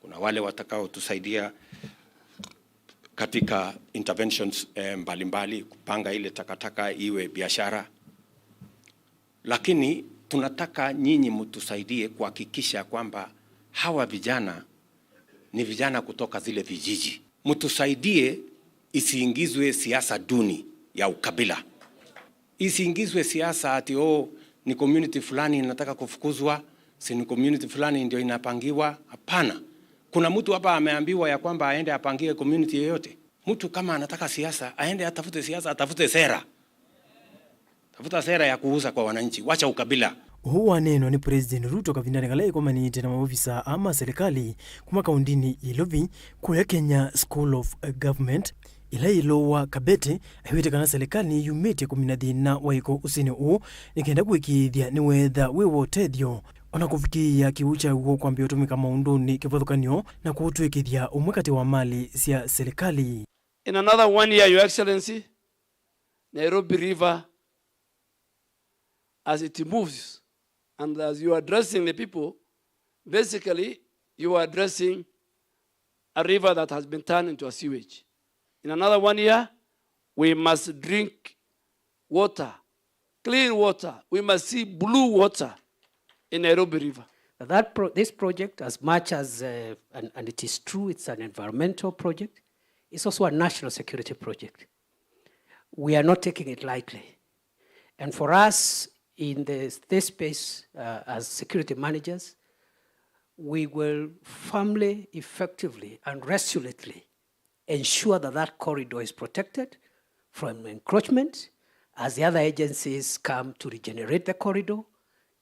Kuna wale watakao tusaidia katika interventions mbalimbali kupanga ile takataka iwe biashara. Lakini tunataka nyinyi mtusaidie kuhakikisha kwamba hawa vijana ni vijana kutoka zile vijiji. Mtusaidie isiingizwe siasa duni ya ukabila. Isiingizwe siasa ati ni community fulani inataka kufukuzwa, si ni community fulani ndio inapangiwa. Hapana. Kuna mtu hapa ameambiwa ya kwamba aende apangie community yoyote. Mtu kama anataka siasa, aende atafute siasa, atafute sera. Tafuta sera ya kuuza kwa wananchi, wacha ukabila. Huwa neno ni President Ruto kavindani kalai kwa manite na maofisa ama serikali kuma kaundini Ilovi kuya Kenya School of Government ila ilowa Kabete aiwete kana serikali ni yumete kuminathina waiko usini uu nikenda kuikithia ni wetha wiwo tedio ona kufikia kiucha uo kwa mbio tumika maunduni kivothukanio na kutuikithia umwe kati wa mali cia serikali. In another 1 year, Your Excellency, Nairobi River, as it moves and as you are addressing the people, basically you are addressing a river that has been turned into a sewage. In another 1 year, we must drink water, clean water. We must see blue water in Nairobi River. This project, as much as, and it is true, it's an environmental project, it's also a national security project. We are not taking it lightly. And for us, in this space, as security managers, we will firmly, effectively, and resolutely ensure that that corridor is protected from encroachment as the other agencies come to regenerate the corridor,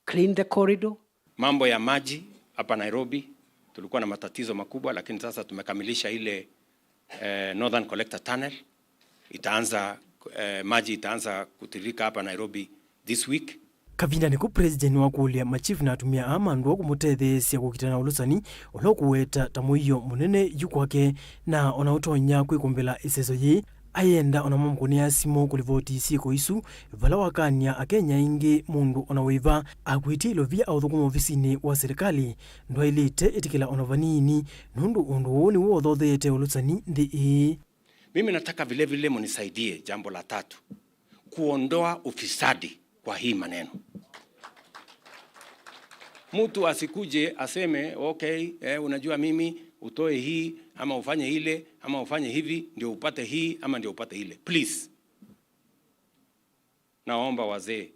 clean the corridor. Mambo ya maji hapa Nairobi tulikuwa na matatizo makubwa, lakini sasa tumekamilisha ile Northern Collector Tunnel. Maji itaanza kutirika hapa Nairobi this week. Kavinda niko president wa kulia machief na atumia amandu wa kumutethesia kukitana ulusani olokuweta tamuiyo munene yukwake na onautonya kwikumbela iseso yi ayenda onamamukuni ya simo kulivoti siku isu vala wakania akenya ingi mundu onawiva akwiti Ilovi authukuma ofisini wa serikali ndwa ilite itikila onavanini nundu undu ni wothothete ulusani ndi. Mimi nataka vile vile munisaidie jambo la 3, kuondoa ufisadi kwa hii maneno. Mtu asikuje aseme okay, unajua mimi utoe hii ama ufanye ile ama ufanye hivi ndio upate hii ama ndio upate ile. Please. Naomba wazee,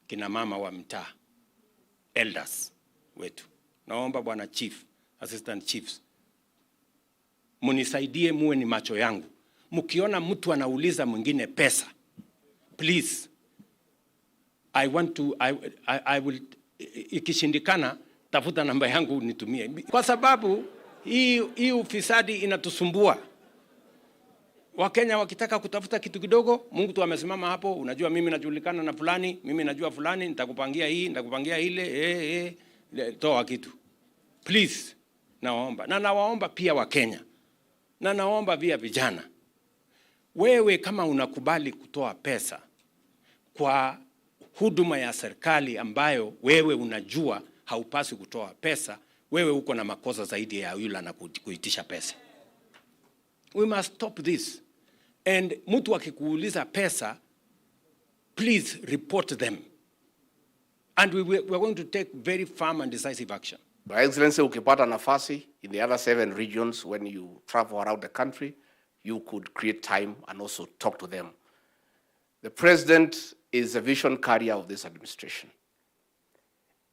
kina mama wa mtaa, elders wetu. Naomba bwana chief, assistant chiefs, munisaidie, muwe ni macho yangu. Mkiona mtu anauliza mwingine pesa, please, I will, ikishindikana tafuta namba yangu nitumie. Kwa sababu hii ufisadi inatusumbua. Wakenya wakitaka kutafuta kitu kidogo, Mungu tu amesimama hapo, unajua mimi najulikana na fulani, mimi najua fulani, nitakupangia hii, nitakupangia ile, toa kitu. Please, naomba. Na nawaomba pia Wakenya. Na naomba pia vijana. Wewe kama unakubali kutoa pesa kwa huduma ya serikali ambayo wewe unajua haupasi kutoa pesa, wewe uko na makosa zaidi ya yule na kuitisha pesa. We must stop this. And mtu akikuuliza pesa, please report them. And we are going to take very firm and decisive action. By Excellency, ukipata nafasi in the other 7 regions, when you travel around the country, you could create time and also talk to them. The President is a vision carrier of this administration.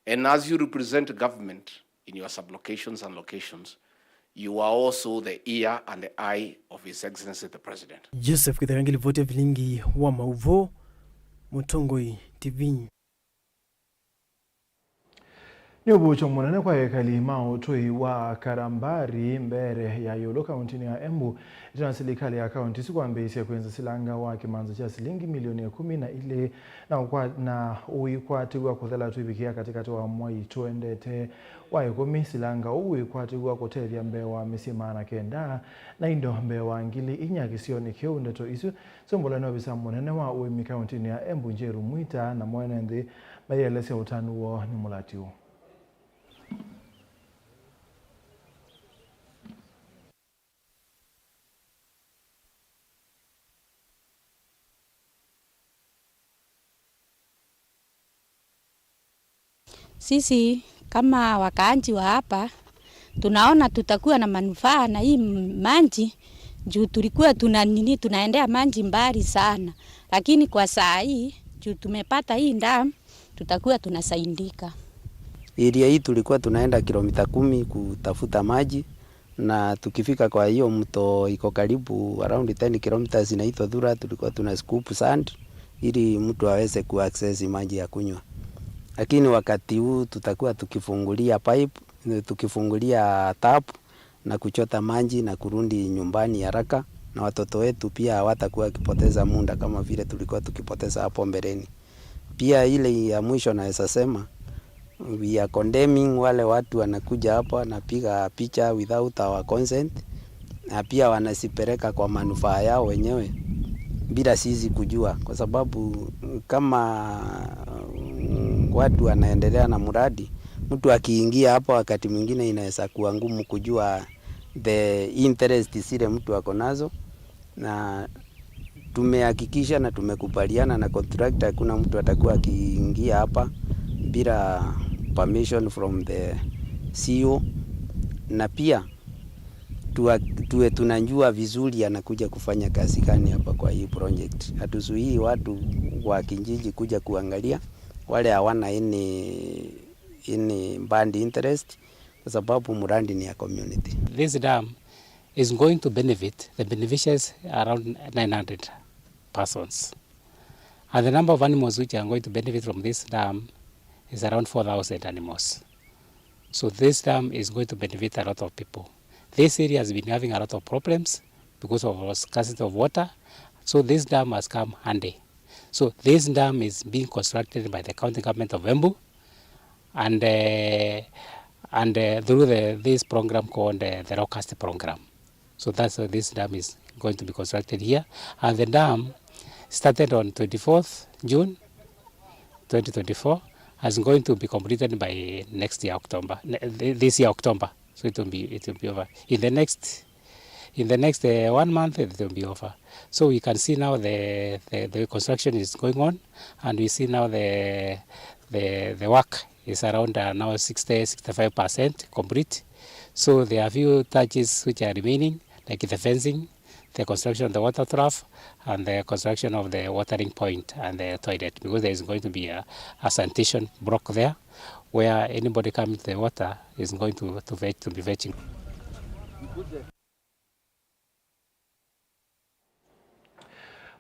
And as you represent government in your sublocations and locations, you are also the ear and the eye of His Excellency the President. Joseph Kitharangi vote vilingi wa Mauvo, Mutongoi TV. Ni ubucho munene kwa ekali mautoi wa Karambari mbere ya Yolo kaunti ya Embu. Ita serikali ya kaunti sikwambia kwenza silanga wa kimanzo cha shilingi milioni 10 na ile na uikwatigwa kuthela tuibikia katikati wa mwai tuendete wa 10 silanga uikwatigwa kutethia mbewa misimana kenda na indo mbewa ngili inyakisioni kiundeto isu sombola no bisa munene wa uimi kaunti ya Embu Njeru Mwita na mwenende mayelese utanuo ni mulatiwo. Sisi kama wakaanji wa hapa tunaona tutakuwa na manufaa na hii maji juu tulikuwa tunaendea maji mbali sana, lakini kwa saa hii juu tumepata hii dam tutakuwa tunasaidika. Area hii tulikuwa tunaenda kilomita 10 kutafuta maji, na tukifika kwa hiyo mto iko karibu around 10 kilometers inaitwa Thura, tulikuwa tuna scoop sand ili mtu aweze kuaccess maji ya kunywa. Lakini wakati huu tutakuwa tukifungulia pipe, tukifungulia tap na kuchota maji na kurudi nyumbani haraka, na watoto wetu pia hawatakuwa wakipoteza muda kama vile tulikuwa tukipoteza hapo mbeleni. Pia ile ya mwisho naweza sema we are condemning wale watu wanakuja hapa na piga picha without our consent, na pia wanasipeleka kwa manufaa yao wenyewe bila sisi kujua, kwa sababu kama watu wanaendelea na mradi, mtu akiingia hapa wakati mwingine inaweza kuwa ngumu kujua the interest zile mtu ako nazo, na tumehakikisha na tumekubaliana na contractor kuna mtu atakuwa akiingia hapa bila permission from the CEO, na pia tuwe tunajua vizuri anakuja kufanya kazi gani hapa kwa hii project. Hatuzuii watu wa kijiji kuja kuangalia wale hawana any band interest, kwa sababu mradi ni ya community. This dam is going to benefit the beneficiaries around 900 persons, and the number of animals which are going to benefit from this dam is around 4,000 animals. So this dam is going to benefit a lot of people. This area has been having a lot of problems because of scarcity of water, so this dam has come handy. So this dam is being constructed by the county government of Embu, and through this program called the Rocast program. So that's why this dam is going to be constructed here, and the dam started on 24th June 2024, is going to be completed by next year October. This year October. So it will be over. In the next 1 month it will be over. So we can see now the construction is going on, and we see now the work is around now 65% complete. So there are a few touches which are remaining, like the fencing, the construction of the water trough, and the construction of the watering point and the toilet, because there is going to be a sanitation block there, where anybody coming to the water is going to be fetching.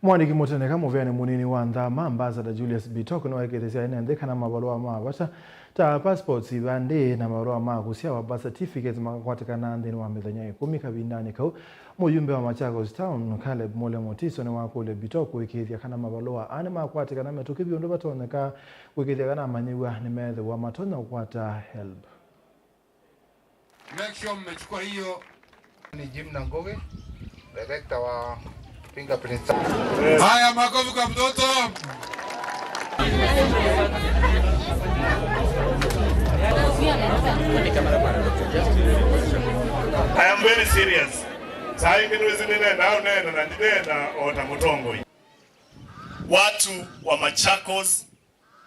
Mwandiki muteneka muvyane munini wa ndama ambassador Julius Bitoko no waketesia inendeka na mabalua mabasha ta passports ibande na mabalua magusia wa birth certificates makwatikana ndeni wa methenya 10 kabindani kau mujumbe wa Machakos Town Caleb Mole Motiso ne wakule Bitoko ikithia kana mabalua ane makwatikana metukibyo ndo batoneka ikithia kana manyiwa ni methe wa matona kwata help. Make sure mmechukua hiyo. Ni Jim Nangoge, director wa fingerprint. Haya, makofi kwa mtoto. I am very serious. Sai kinwezi nenda na ndenda otamutongo. Watu wa Machakos,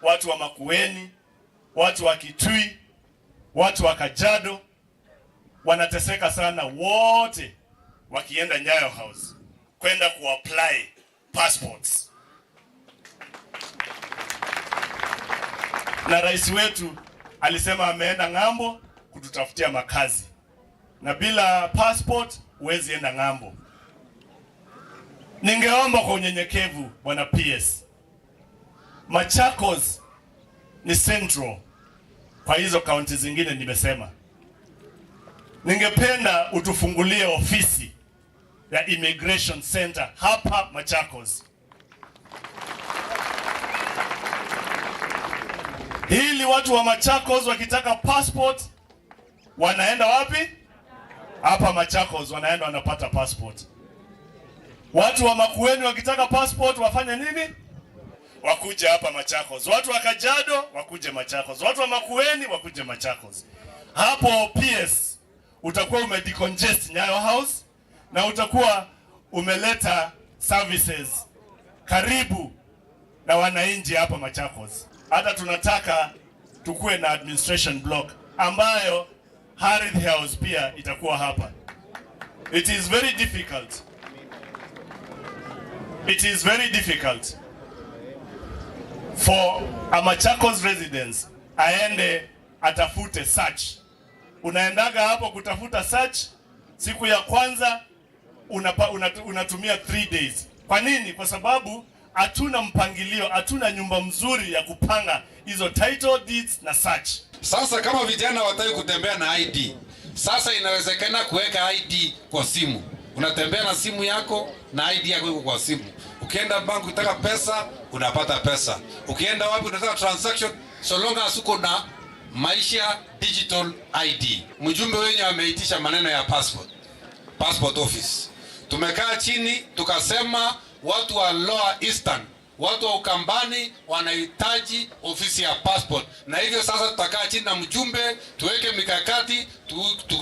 watu wa Makueni, watu wa Kitui, watu wa Kajiado wanateseka sana, wote wakienda Nyayo House kwenda kuapply passports. Na rais wetu alisema ameenda ng'ambo kututafutia makazi. na bila passport huwezi enda ng'ambo. Ningeomba kwa unyenyekevu Bwana PS, Machakos ni central kwa hizo kaunti zingine nimesema. Ningependa utufungulie ofisi ya Immigration Center hapa Machakos. Hili watu wa Machakos wakitaka passport wanaenda wapi? Hapa Machakos wanaenda wanapata passport. Watu wa Makueni wakitaka passport wafanye nini? Wakuje hapa Machakos. Watu wa Kajiado wakuje Machakos. Watu wa Makueni wakuje Machakos. Hapo PS utakuwa umedecongest Nyayo House na utakuwa umeleta services karibu na wananchi hapa Machakos. Hata tunataka tukue na administration block ambayo Harith House pia itakuwa hapa. It is very difficult. It is very difficult for a Machakos residents aende atafute search. Unaendaga hapo kutafuta search, siku ya kwanza unatumia 3 days. Kwa nini? Kwa sababu hatuna mpangilio, hatuna nyumba mzuri ya kupanga hizo title deeds na search. Sasa kama vijana wataki kutembea na ID, sasa inawezekana kuweka ID kwa simu. Unatembea na simu yako na ID yako iko kwa simu. Ukienda bank unataka pesa, unapata pesa. Ukienda wapi unataka transaction, so long as uko na Maisha digital ID. Mjumbe wenyewe ameitisha maneno ya passport office. Tumekaa chini tukasema watu wa Lower Eastern, watu wa Ukambani wanahitaji ofisi ya passport, na hivyo sasa tutakaa chini na mjumbe tuweke mikakati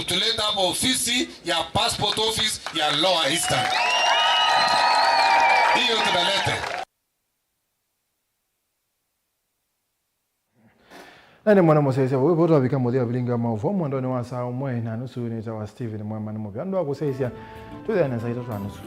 tuleta hapo ofisi ya passport office ya Lower Eastern. Hiyo tunaleta. Nani mwana musesia wewe bora bika modya bilinga mauvo mwando ni wasa umwe na nusu ni za Steven Mwema ni mubya ndo akusesia tuze na zaito twa nusu.